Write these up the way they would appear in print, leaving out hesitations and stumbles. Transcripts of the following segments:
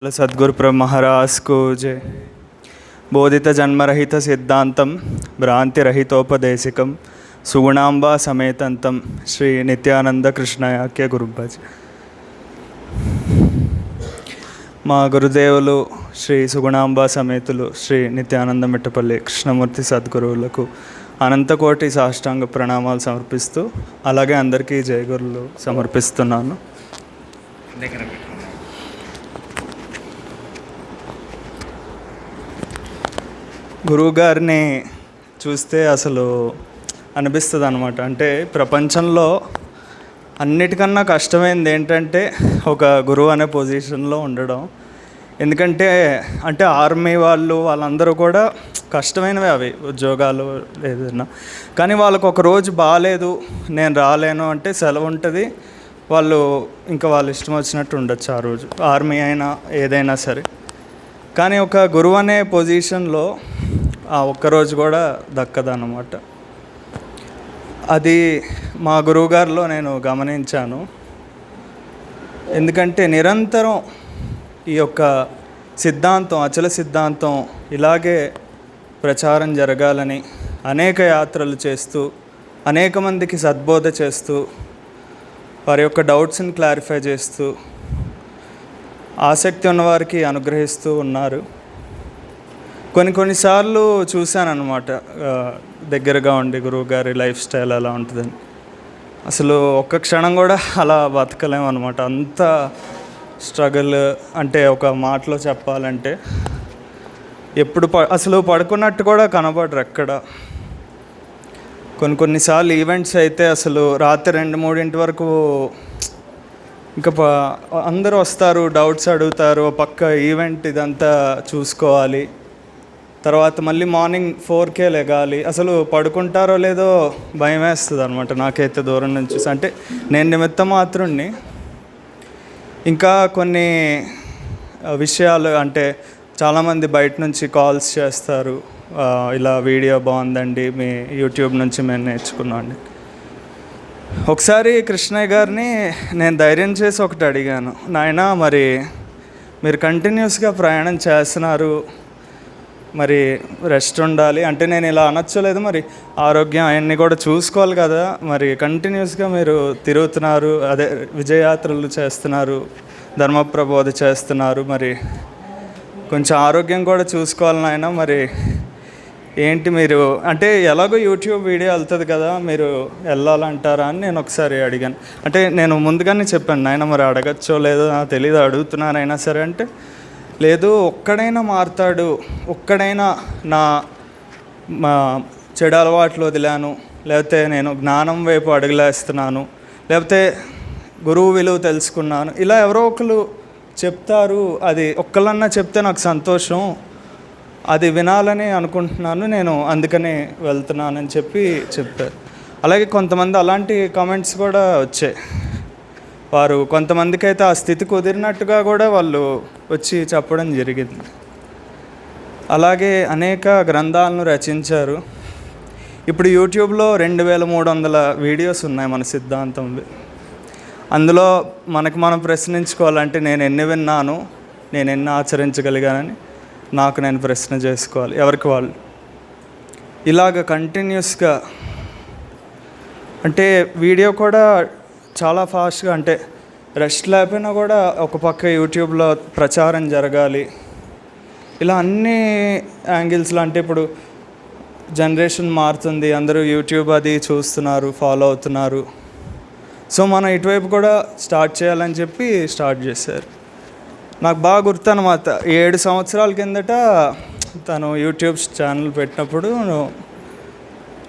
सद्गुरु प्रभु महाराज को जय। बोधित जन्मरहित सिद्धांतम भ्रांति रहितोपदेशिकम सुगुणांबा समेतंतम श्री नित्यानंद कृष्णयाक्य गुरुभज। మా గురుదేవులు శ్రీ సుగుణాంబ సమేతులు శ్రీ నిత్యానంద మిట్టపల్లి కృష్ణమూర్తి సద్గురువులకు అనంతకోటి సాష్టాంగ ప్రణామాలు సమర్పిస్తూ అలాగే అందరికీ జయగురులు సమర్పిస్తున్నాను. గురువుగారిని చూస్తే అసలు అనిపిస్తుంది అన్నమాట. అంటే ప్రపంచంలో అన్నిటికన్నా కష్టమైనది ఏంటంటే ఒక గురువు అనే పొజిషన్లో ఉండడం. ఎందుకంటే అంటే ఆర్మీ వాళ్ళందరూ కూడా కష్టమైనవి అవి ఉద్యోగాలు ఏదైనా. కానీ వాళ్ళకు ఒక రోజు బాగాలేదు, నేను రాలేను అంటే సెలవు ఉంటుంది, వాళ్ళు ఇంకా వాళ్ళ ఇష్టం వచ్చినట్టు ఉండొచ్చు ఆ రోజు, ఆర్మీ అయినా ఏదైనా సరే. కానీ ఒక గురువు అనే పొజిషన్లో ఆ ఒక్కరోజు కూడా దక్కదన్నమాట. అది మా గురువుగారిలో నేను గమనించాను. ఎందుకంటే నిరంతరం ఈ యొక్క సిద్ధాంతం, అచల సిద్ధాంతం ఇలాగే ప్రచారం జరగాలని అనేక యాత్రలు చేస్తూ అనేక మందికి సద్బోధ చేస్తూ వారి యొక్క డౌట్స్ని క్లారిఫై చేస్తూ ఆసక్తి ఉన్నవారికి అనుగ్రహిస్తూ ఉన్నారు. కొన్నిసార్లు చూశానన్నమాట, దగ్గరగా ఉండి గురువుగారి లైఫ్ స్టైల్ ఎలా ఉంటుందని. అసలు ఒక్క క్షణం కూడా అలా బతకలేమన్నమాట. అంత స్ట్రగుల్. అంటే ఒక మాటలో చెప్పాలంటే ఎప్పుడు అసలు పడుకున్నట్టు కూడా కనబడరు ఎక్కడ. కొన్నిసార్లు ఈవెంట్స్ అయితే అసలు రాత్రి 2-3 వరకు ఇంకా అందరూ వస్తారు, డౌట్స్ అడుగుతారు, పక్క ఈవెంట్ ఇదంతా చూసుకోవాలి, తర్వాత మళ్ళీ మార్నింగ్ 4కే లెగాలి. అసలు పడుకుంటారో లేదో భయం వేస్తుంది అనమాట నాకైతే దూరం నుంచి. అంటే నేను నిమిత్త మాత్రుణ్ణి. ఇంకా కొన్ని విషయాలు అంటే చాలామంది బయట నుంచి కాల్స్ చేస్తారు, ఇలా వీడియో బాగుందండి, మీ యూట్యూబ్ నుంచి మేము నేర్చుకున్నాం అండి. ఒకసారి కృష్ణయ్య గారిని నేను ధైర్యం చేసి ఒకటి అడిగాను, నాయన మరి మీరు కంటిన్యూస్గా ప్రయాణం చేస్తున్నారు, మరి రెస్ట్ ఉండాలి అంటే నేను ఇలా అనొచ్చలేదు, మరి ఆరోగ్యం అవన్నీ కూడా చూసుకోవాలి కదా, మరి కంటిన్యూస్గా మీరు తిరుగుతున్నారు, అదే విజయయాత్రలు చేస్తున్నారు, ధర్మప్రబోధ చేస్తున్నారు, మరి కొంచెం ఆరోగ్యం కూడా చూసుకోవాలి నాయన, మరి ఏంటి మీరు అంటే ఎలాగో యూట్యూబ్ వీడియో వెళ్తుంది కదా, మీరు వెళ్ళాలంటారా అని నేను ఒకసారి అడిగాను. అంటే నేను ముందుగానే చెప్పాను, నాయన మరి అడగచ్చో లేదో నాకు తెలియదు, అడుగుతున్నానైనా సరే అంటే లేదు, ఒక్కడైనా మారుతాడు, ఒక్కడైనా మా చెడు అలవాట్లు వదిలాను, లేకపోతే నేను జ్ఞానం వైపు అడుగులేస్తున్నాను, లేకపోతే గురువు విలువ తెలుసుకున్నాను, ఇలా ఎవరో ఒకరు చెప్తారు, అది ఒక్కళ్ళన్నా చెప్తే నాకు సంతోషం, అది వినాలని అనుకుంటున్నాను, నేను అందుకనే వెళ్తున్నానని చెప్పారు. అలాగే కొంతమంది అలాంటి కామెంట్స్ కూడా వచ్చాయి. వారు కొంతమందికి అయితే ఆ స్థితి కుదిరినట్టుగా కూడా వాళ్ళు వచ్చి చెప్పడం జరిగింది. అలాగే అనేక గ్రంథాలను రచించారు. ఇప్పుడు యూట్యూబ్లో 2300 వీడియోస్ ఉన్నాయి మన సిద్ధాంతం. అందులో మనం ప్రశ్నించుకోవాలంటే నేను ఎన్ని విన్నాను, నేను ఎన్ని ఆచరించగలిగానని నాకు నేను ప్రశ్న చేసుకోవాలి, ఎవరికి వాళ్ళు. ఇలాగ కంటిన్యూస్గా అంటే వీడియో కూడా చాలా ఫాస్ట్గా, అంటే రెస్ట్ లేకపోయినా కూడా ఒక పక్క యూట్యూబ్లో ప్రచారం జరగాలి. ఇలా అన్ని యాంగిల్స్లో, అంటే ఇప్పుడు జనరేషన్ మారుతుంది, అందరూ యూట్యూబ్ అది చూస్తున్నారు, ఫాలో అవుతున్నారు. సో మనం ఇటువైపు కూడా స్టార్ట్ చేయాలని చెప్పి స్టార్ట్ చేశారు. నాకు బాగా గుర్తు అన్నమాట, 7 సంవత్సరాల కిందట తను యూట్యూబ్ ఛానల్ పెట్టినప్పుడు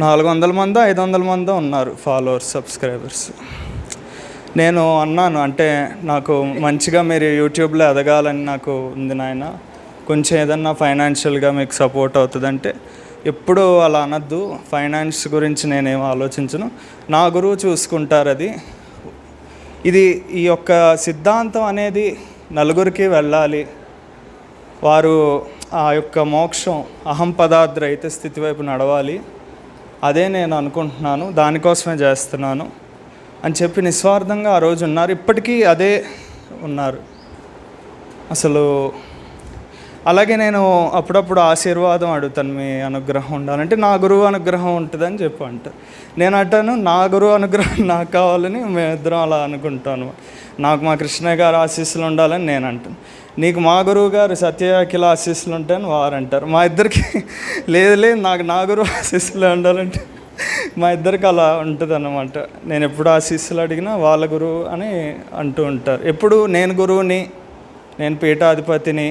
400 మందో 500 మందో ఉన్నారు ఫాలోవర్స్, సబ్స్క్రైబర్స్. నేను అన్నాను, అంటే నాకు మంచిగా మీరు యూట్యూబ్లో ఎదగాలని నాకు ఉంది నాయన, కొంచెం ఏదన్నా ఫైనాన్షియల్గా మీకు సపోర్ట్ అవుతుందంటే, ఎప్పుడూ అలా అనద్దు, ఫైనాన్స్ గురించి నేనేం ఆలోచించను, నా గురువు చూసుకుంటారు. ఇది ఈ యొక్క సిద్ధాంతం అనేది నలుగురికి వెళ్ళాలి, వారు ఆ యొక్క మోక్షం అహం పదార్థ స్థితి వైపు నడవాలి, అదే నేను అనుకుంటున్నాను, దానికోసమే చేస్తున్నాను అని చెప్పి నిస్వార్థంగా ఆ రోజు ఉన్నారు. ఇప్పటికీ అదే ఉన్నారు. అసలు అలాగే నేను అప్పుడప్పుడు ఆశీర్వాదం అడుగుతాను, మీ అనుగ్రహం ఉండాలంటే నా గురువు అనుగ్రహం ఉంటుందని చెప్పి అంటారు. నేను అంటాను నా గురువు అనుగ్రహం నాకు కావాలని మేమిద్దరం అలా అనుకుంటాను. నాకు మా కృష్ణయ్య గారు ఆశీస్సులు ఉండాలని నేను అంటాను, నీకు మా గురువు గారు సత్యవాకిల ఆశీస్సులు ఉంటాయని వారు అంటారు. మా ఇద్దరికి లేదు నాకు నా గురువు ఆశీస్సులు ఉండాలంటే మా ఇద్దరికి అలా ఉంటుంది అన్నమాట. నేను ఎప్పుడు ఆశీస్సులు అడిగినా వాళ్ళ గురువు అని అంటూ ఉంటారు. ఎప్పుడు నేను గురువుని, నేను పీఠాధిపతిని,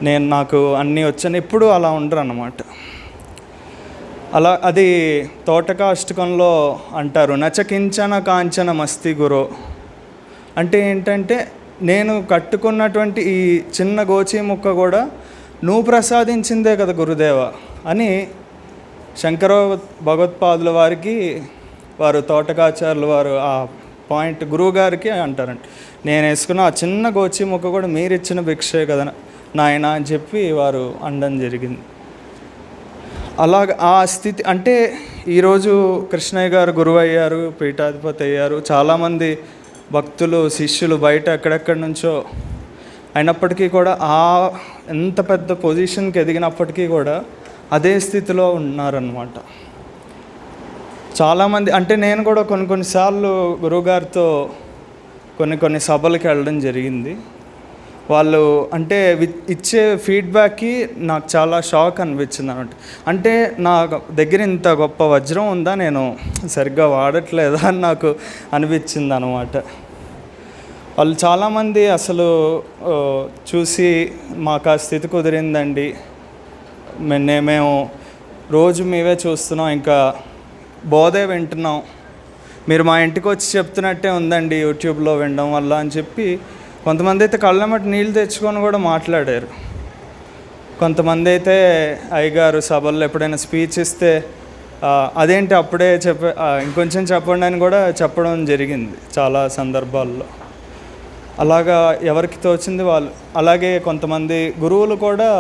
నేను నాకు అన్నీ వచ్చని ఎప్పుడు అలా ఉండరు అన్నమాట. అలా అది తోటకాష్టకంలో అంటారు, నచకించన కాంచన మస్తి గురో. అంటే ఏంటంటే నేను కట్టుకున్నటువంటి ఈ చిన్న గోచి ముక్క కూడా నువ్వు ప్రసాదించిందే కదా గురుదేవ అని శంకర భగవత్పాదుల వారికి, వారు తోటకాచార్యులు వారు ఆ పాయింట్ గురువుగారికి అంటారంట, నేను వేసుకున్న ఆ చిన్న గోచి ముక్క కూడా మీరు ఇచ్చిన భిక్షే కదా నాయన అని చెప్పి వారు అనడం జరిగింది. అలాగ ఆ స్థితి అంటే ఈరోజు కృష్ణయ్య గారు గురువు అయ్యారు, పీఠాధిపతి అయ్యారు, చాలామంది భక్తులు శిష్యులు బయట ఎక్కడెక్కడి నుంచో అయినప్పటికీ కూడా ఆ ఎంత పెద్ద పొజిషన్కి ఎదిగినప్పటికీ కూడా అదే స్థితిలో ఉన్నారన్నమాట. చాలామంది అంటే నేను కూడా కొన్నిసార్లు గురువుగారితో కొన్ని సభలకు వెళ్ళడం జరిగింది. వాళ్ళు అంటే ఇచ్చే ఫీడ్బ్యాక్కి నాకు చాలా షాక్ అనిపించింది అన్నమాట. అంటే నా దగ్గర ఇంత గొప్ప వజ్రం ఉందా, నేను సరిగ్గా వాడట్లేదా అని నాకు అనిపించింది అనమాట. వాళ్ళు చాలామంది అసలు చూసి మాకు ఆ స్థితి కుదిరిందండి, మేము రోజు మేవే చూస్తున్నాం, ఇంకా బోధే వింటున్నాం, మీరు మా ఇంటికి వచ్చి చెప్తున్నట్టే ఉందండి యూట్యూబ్లో వినడం వల్ల అని చెప్పి కొంతమంది అయితే కళ్ళమటి నీళ్ళు తెచ్చుకొని కూడా మాట్లాడారు. కొంతమంది అయితే అయ్యగారు సభల్లో ఎప్పుడైనా స్పీచ్ ఇస్తే అదేంటి అప్పుడే ఇంకొంచెం చెప్పండి అని కూడా చెప్పడం జరిగింది చాలా సందర్భాల్లో. అలాగా ఎవరికి తోచింది వాళ్ళు. అలాగే కొంతమంది గురువులు కూడా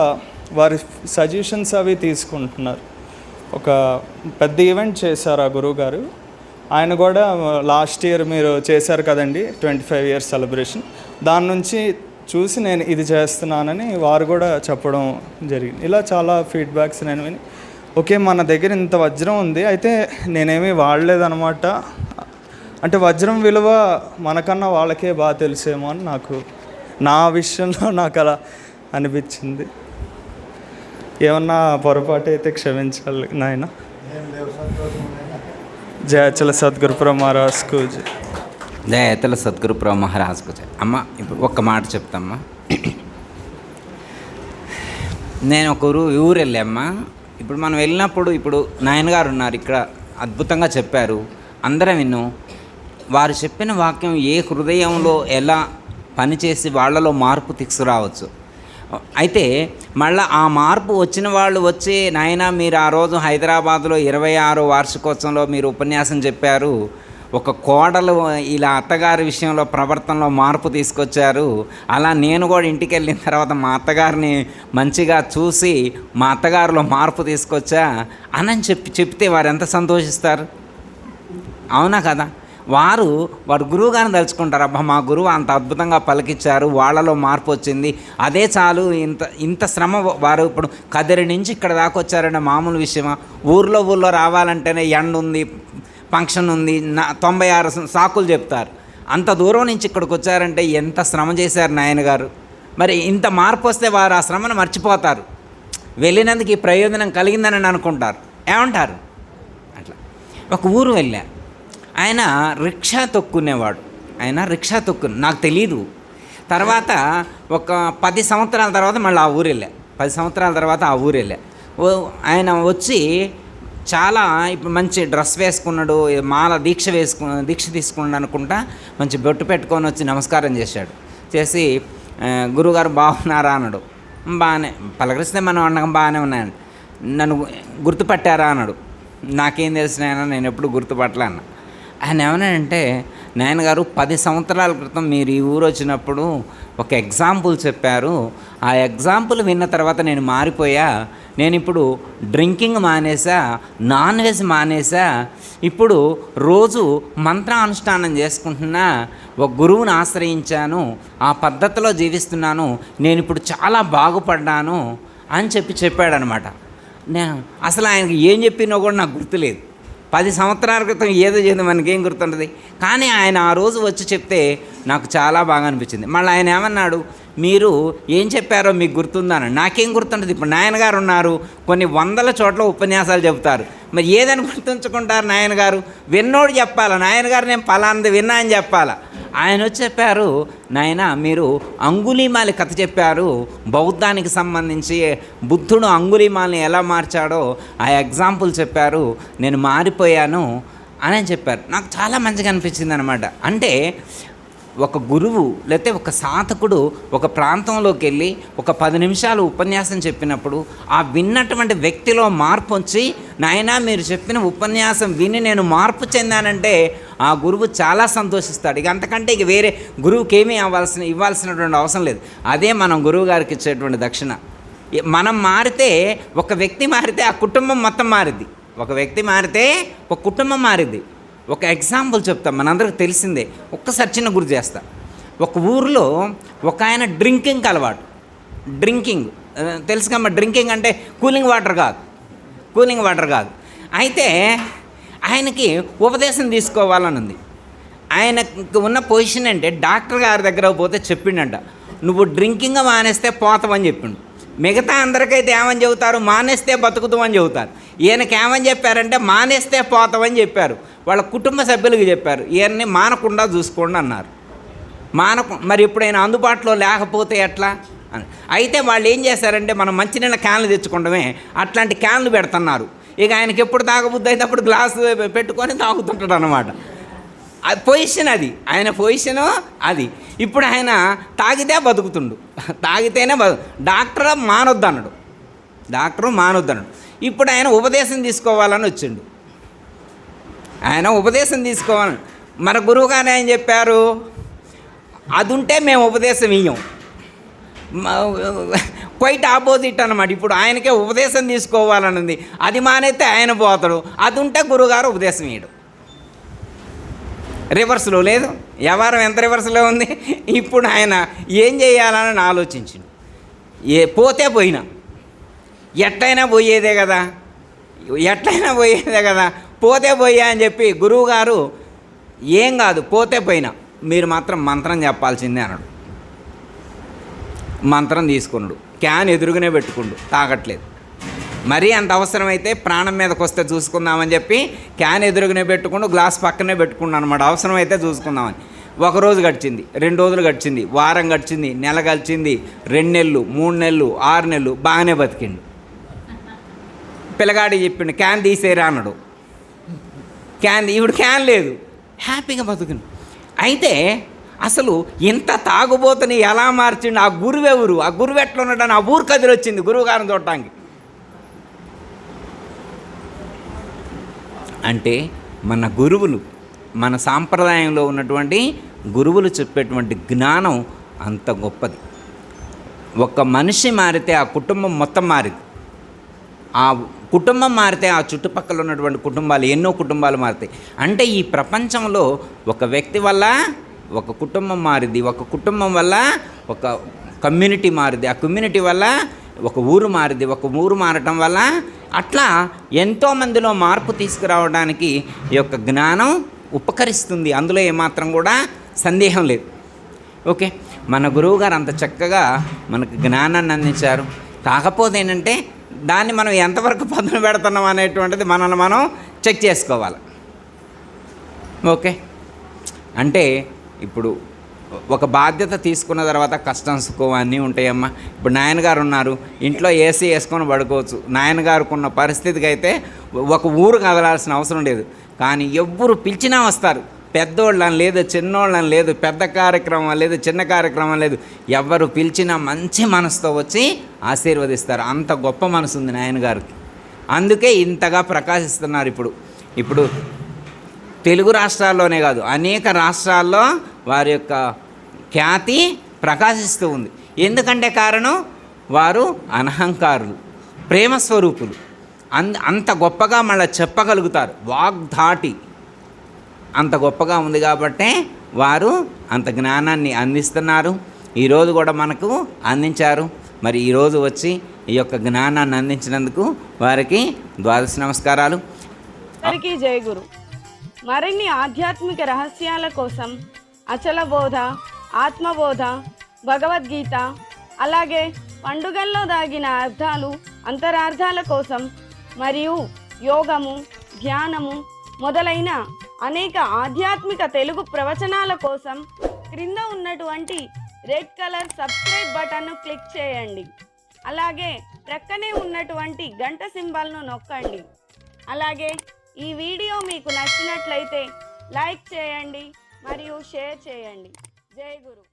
వారి సజెషన్స్ అవి తీసుకుంటున్నారు. ఒక పెద్ద ఈవెంట్ చేశారు ఆ గురువు గారు, ఆయన కూడా లాస్ట్ ఇయర్ మీరు చేశారు కదండి 25 years సెలబ్రేషన్, దాని నుంచి చూసి నేను ఇది చేస్తున్నానని వారు కూడా చెప్పడం జరిగింది. ఇలా చాలా ఫీడ్బ్యాక్స్ నేను విని, ఓకే మన దగ్గర ఇంత వజ్రం ఉంది, అయితే నేనేమీ వాడలేదన్నమాట. అంటే వజ్రం విలువ మనకన్నా వాళ్ళకే బాగా తెలిసేమో అని నాకు నా విషయంలో నాకు అలా అనిపించింది. ఏమన్నా పొరపాటు అయితే క్షమించాలి నాయన. జయచల సద్గురుపుర మహారాజ్కు జయతల సద్గురుపుర మహారాజ్కు అమ్మ. ఇప్పుడు ఒక్క మాట చెప్తామ్మా. నేను ఒక ఊరు వెళ్ళామ్మా. ఇప్పుడు మనం వెళ్ళినప్పుడు ఇప్పుడు నాయనగారు ఉన్నారు ఇక్కడ, అద్భుతంగా చెప్పారు, అందరం విన్నాం. వారు చెప్పిన వాక్యం ఏ హృదయంలో ఎలా పనిచేసి వాళ్ళలో మార్పు తీసుకురావచ్చు. అయితే మళ్ళీ ఆ మార్పు వచ్చిన వాళ్ళు వచ్చి, నాయన మీరు ఆ రోజు హైదరాబాద్లో 26వ వార్షికోత్సవంలో మీరు ఉపన్యాసం చెప్పారు, ఒక కోడలు ఇలా అత్తగారి విషయంలో ప్రవర్తనలో మార్పు తీసుకొచ్చారు, అలా నేను కూడా ఇంటికి వెళ్ళిన తర్వాత మా అత్తగారిని మంచిగా చూసి మా అత్తగారిలో మార్పు తీసుకొచ్చా అని చెప్తే వారు ఎంత సంతోషిస్తారు, అవునా కదా? వారు గురువుగారిని తలుచుకుంటారు, అబ్బా మా గురువు అంత అద్భుతంగా పలికిచ్చారు, వాళ్ళలో మార్పు వచ్చింది, అదే చాలు. ఇంత శ్రమ వారు ఇప్పుడు కదిరి నుంచి ఇక్కడ దాకా వచ్చారంటే మామూలు విషయమా? ఊర్లో రావాలంటేనే ఎండ ఉంది, ఫంక్షన్ ఉంది, 96 సాకులు చెప్తారు. అంత దూరం నుంచి ఇక్కడికి వచ్చారంటే ఎంత శ్రమ చేశారు నాయనగారు. మరి ఇంత మార్పు వస్తే వారు ఆ శ్రమను మర్చిపోతారు, వెళ్ళినందుకు ఈ ప్రయోజనం కలిగిందని అనుకుంటారు. ఏమంటారు? అట్లా ఒక ఊరు వెళ్ళా, ఆయన రిక్షా తొక్కునేవాడు. నాకు తెలీదు. తర్వాత ఒక 10 సంవత్సరాల తర్వాత మళ్ళీ ఆ ఊరు వెళ్ళా. 10 సంవత్సరాల తర్వాత ఆ ఊరు వెళ్ళా. ఆయన వచ్చి చాలా ఇప్పుడు మంచి డ్రెస్ వేసుకున్నాడు, మాల దీక్ష తీసుకున్నాడు అనుకుంటా, మంచి బొట్టు పెట్టుకొని వచ్చి నమస్కారం చేసి గురువుగారు బాగున్నారా అన్నాడు. బాగానే పలకరిస్తే మనం అన్నకం బాగానే ఉన్నాయండి. నన్ను గుర్తుపట్టారా అన్నాడు. నాకేం తెలిసినాయన, నేను ఎప్పుడు గుర్తుపట్టలే అన్న. ఆయన ఏమన్నాడంటే, నాయనగారు 10 సంవత్సరాల క్రితం మీరు ఈ ఊరు వచ్చినప్పుడు ఒక ఎగ్జాంపుల్ చెప్పారు, ఆ ఎగ్జాంపుల్ విన్న తర్వాత నేను మారిపోయా, నేను ఇప్పుడు డ్రింకింగ్ మానేసా, నాన్ వెజ్ మానేసా, ఇప్పుడు రోజు మంత్రానుష్ఠానం చేసుకుంటున్నా, ఒక గురువుని ఆశ్రయించాను, ఆ పద్ధతిలో జీవిస్తున్నాను, నేను ఇప్పుడు చాలా బాగుపడ్డాను అని చెప్పాడనమాట. నేను అసలు ఆయనకి ఏం చెప్పినో కూడా నాకు గుర్తులేదు. 10 సంవత్సరాల క్రితం ఏదో చేద్దాం మనకేం గుర్తుంటుంది. కానీ ఆయన ఆ రోజు వచ్చి చెప్తే నాకు చాలా బాగా అనిపించింది. మళ్ళీ ఆయన ఏమన్నాడు, మీరు ఏం చెప్పారో మీకు గుర్తుందని. నాకేం గుర్తుంటుంది? ఇప్పుడు నాయనగారు ఉన్నారు, కొన్ని వందల చోట్ల ఉపన్యాసాలు చెబుతారు, మరి ఏదని గుర్తుంచుకుంటారు? నాయనగారు విన్నోడు చెప్పాలా, నాయనగారు నేను పలాంది విన్నా అని చెప్పాలా. ఆయన వచ్చి చెప్పారు, నాయన మీరు అంగుళీమాలి కథ చెప్పారు, బౌద్ధానికి సంబంధించి బుద్ధుడు అంగుళీమాలని ఎలా మార్చాడో ఆ ఎగ్జాంపుల్ చెప్పారు, నేను మారిపోయాను అని చెప్పారు. నాకు చాలా మంచిగా అనిపించింది అనమాట. అంటే ఒక గురువు లేకపోతే ఒక సాధకుడు ఒక ప్రాంతంలోకి వెళ్ళి ఒక 10 నిమిషాలు ఉపన్యాసం చెప్పినప్పుడు ఆ విన్నటువంటి వ్యక్తిలో మార్పు వచ్చి, నాయనా మీరు చెప్పిన ఉపన్యాసం విని నేను మార్పు చెందానంటే ఆ గురువు చాలా సంతోషిస్తాడు. ఇక అంతకంటే ఇక వేరే గురువుకి ఏమీ ఇవ్వాల్సినటువంటి అవసరం లేదు. అదే మనం గురువు గారికి ఇచ్చేటువంటి దక్షిణ. మనం మారితే, ఒక వ్యక్తి మారితే ఆ కుటుంబం మొత్తం మారిద్ది. ఒక వ్యక్తి మారితే ఒక కుటుంబం మారిద్ది. ఒక ఎగ్జాంపుల్ చెప్తాం, మనందరికి తెలిసిందే, ఒక్కసారి చిన్న గుర్తు చేస్తా. ఒక ఊరిలో ఒక ఆయన డ్రింకింగ్కి అలవాటు. డ్రింకింగ్ తెలుసుకమ్మా, డ్రింకింగ్ అంటే కూలింగ్ వాటర్ కాదు. అయితే ఆయనకి ఉపదేశం తీసుకోవాలని ఉంది. ఆయనకు ఉన్న పొజిషన్ అంటే డాక్టర్ గారి దగ్గర పోతే చెప్పిండంట, నువ్వు డ్రింకింగ్ మానేస్తే పోతావని చెప్పిండు. మిగతా అందరికైతే ఏమని చెబుతారు, మానేస్తే బతుకుతామని చెబుతారు. ఈయనకి ఏమని చెప్పారంటే మానేస్తే పోతామని చెప్పారు. వాళ్ళ కుటుంబ సభ్యులకి చెప్పారు, ఈయన్ని మానకుండా చూసుకోండి అన్నారు. మరి ఎప్పుడైనా అందుబాటులో లేకపోతే ఎట్లా అని. అయితే వాళ్ళు ఏం చేశారంటే, మనం మంచినీళ్ళ క్యాన్లు తెచ్చుకోవడమే, అట్లాంటి క్యాన్లు పెడుతున్నారు. ఇక ఆయనకి ఎప్పుడు తాగబుద్ధి అయితే అప్పుడు గ్లాసు పెట్టుకొని తాగుతుంటాడు అన్నమాట. అది పొజిషన్, అది ఆయన పొజిషను అది. ఇప్పుడు ఆయన తాగితే బతుకుతుండు, తాగితేనే డాక్టరు మానొద్దన్నాడు. ఇప్పుడు ఆయన ఉపదేశం తీసుకోవాలని వచ్చిండు. ఆయన ఉపదేశం తీసుకోవాలని, మన గురువుగారు ఏం చెప్పారు, అది ఉంటే మేము ఉపదేశం ఇయ్యం. క్వైట్ ఆపోజిట్ అన్నమాట. ఇప్పుడు ఆయనకే ఉపదేశం తీసుకోవాలని ఉంది, అది మానైతే ఆయన పోతాడు, అది ఉంటే గురువుగారు ఉపదేశం ఇయ్యడు. రివర్స్లో లేదు, వ్యవహారం ఎంత రివర్స్లో ఉంది. ఇప్పుడు ఆయన ఏం చేయాలని ఆలోచించిండు. పోతే పోయినా, ఎట్లయినా పోయేదే కదా, పోతే పోయా అని చెప్పి గురువుగారు, ఏం కాదు పోతే పోయినా, మీరు మాత్రం మంత్రం చెప్పాల్సిందే అన్నాడు. మంత్రం తీసుకున్నాడు, క్యాన్ ఎదురుగానే పెట్టుకుండు, తాగట్లేదు. మరీ అంత అవసరమైతే ప్రాణం మీదకి వస్తే చూసుకుందామని చెప్పి క్యాన్ ఎదురుగానే పెట్టుకుంటూ గ్లాస్ పక్కనే పెట్టుకున్నాను అనమాట, అవసరమైతే చూసుకుందామని. 1 రోజు గడిచింది, 2 రోజులు గడిచింది, వారం గడిచింది, నెల గడిచింది, 2 నెలలు, 3 నెలలు, 6 నెలలు, బాగానే బతికిండు. పిల్లగాడి చెప్పిండు, క్యాన్ తీసేరా అన్నాడు. ఇప్పుడు క్యాన్ లేదు, హ్యాపీగా బతుకుని. అయితే అసలు ఇంత తాగుబోతుని ఎలా మార్చిండు ఆ గురువు ఎవరు, ఆ గురువు ఎట్లా ఉన్నాడని ఆ ఊరు కదిలి వచ్చింది గురువు గారిని చూడటానికి. అంటే మన గురువులు, మన సాంప్రదాయంలో ఉన్నటువంటి గురువులు చెప్పేటువంటి జ్ఞానం అంత గొప్పది. ఒక మనిషి మారితే ఆ కుటుంబం మొత్తం మారింది. ఆ కుటుంబం మారితే ఆ చుట్టుపక్కల ఉన్నటువంటి కుటుంబాలు, ఎన్నో కుటుంబాలు మారుతాయి. అంటే ఈ ప్రపంచంలో ఒక వ్యక్తి వల్ల ఒక కుటుంబం మారింది, ఒక కుటుంబం వల్ల ఒక కమ్యూనిటీ మారింది, ఆ కమ్యూనిటీ వల్ల ఒక ఊరు మారింది, ఒక ఊరు మారటం వల్ల అట్లా ఎంతోమందిలో మార్పు తీసుకురావడానికి ఈ యొక్క జ్ఞానం ఉపకరిస్తుంది. అందులో ఏమాత్రం కూడా సందేహం లేదు. ఓకే, మన గురువుగారు అంత చక్కగా మనకు జ్ఞానాన్ని అందించారు. కాకపోతే ఏంటంటే దాన్ని మనం ఎంతవరకు పదును పెడుతున్నాం అనేటువంటిది మనల్ని మనం చెక్ చేసుకోవాలి. ఓకే, అంటే ఇప్పుడు ఒక బాధ్యత తీసుకున్న తర్వాత కష్టం సుఖం అన్నీ ఉంటాయమ్మా. ఇప్పుడు నాయనగారు ఉన్నారు, ఇంట్లో ఏసీ వేసుకొని పడుకోవచ్చు. నాయనగారికి ఉన్న పరిస్థితికి అయితే ఒక ఊరు కదలాల్సిన అవసరం లేదు. కానీ ఎవ్వరు పిలిచినా వస్తారు. పెద్దోళ్ళని లేదు, చిన్నోళ్ళని లేదు, పెద్ద కార్యక్రమం లేదు, చిన్న కార్యక్రమం లేదు, ఎవరు పిలిచినా మంచి మనసుతో వచ్చి ఆశీర్వదిస్తారు. అంత గొప్ప మనసు ఉంది నాయనగారికి. అందుకే ఇంతగా ప్రకాశిస్తున్నారు. ఇప్పుడు తెలుగు రాష్ట్రాల్లోనే కాదు, అనేక రాష్ట్రాల్లో వారి యొక్క ఖ్యాతి ప్రకాశిస్తూ ఉంది. ఎందుకంటే కారణం, వారు అనహంకారులు, ప్రేమ స్వరూపులు. అంత గొప్పగా మళ్ళీ చెప్పగలుగుతారు. వాగ్ధాటి అంత గొప్పగా ఉంది కాబట్టే వారు అంత జ్ఞానాన్ని అందిస్తున్నారు. ఈరోజు కూడా మనకు అందించారు. మరి ఈరోజు వచ్చి ఈ యొక్క జ్ఞానాన్ని అందించినందుకు వారికి ద్వాదశ నమస్కారాలు. అందరికీ జై గురు. మరిన్ని ఆధ్యాత్మిక రహస్యాల కోసం అచల బోధ, ఆత్మబోధ, భగవద్గీత, అలాగే పండుగల్లో దాగిన అర్థాలు, అంతరార్థాల కోసం మరియు యోగము, ధ్యానము మొదలైన అనేక ఆధ్యాత్మిక తెలుగు ప్రవచనాల కోసం క్రింద ఉన్నటువంటి రెడ్ కలర్ సబ్స్క్రైబ్ బటన్ను క్లిక్ చేయండి. అలాగే ప్రక్కనే ఉన్నటువంటి గంట సింబల్ను నొక్కండి. అలాగే ఈ వీడియో మీకు నచ్చినట్లయితే లైక్ చేయండి మరియు షేర్ చేయండి. జై గురు.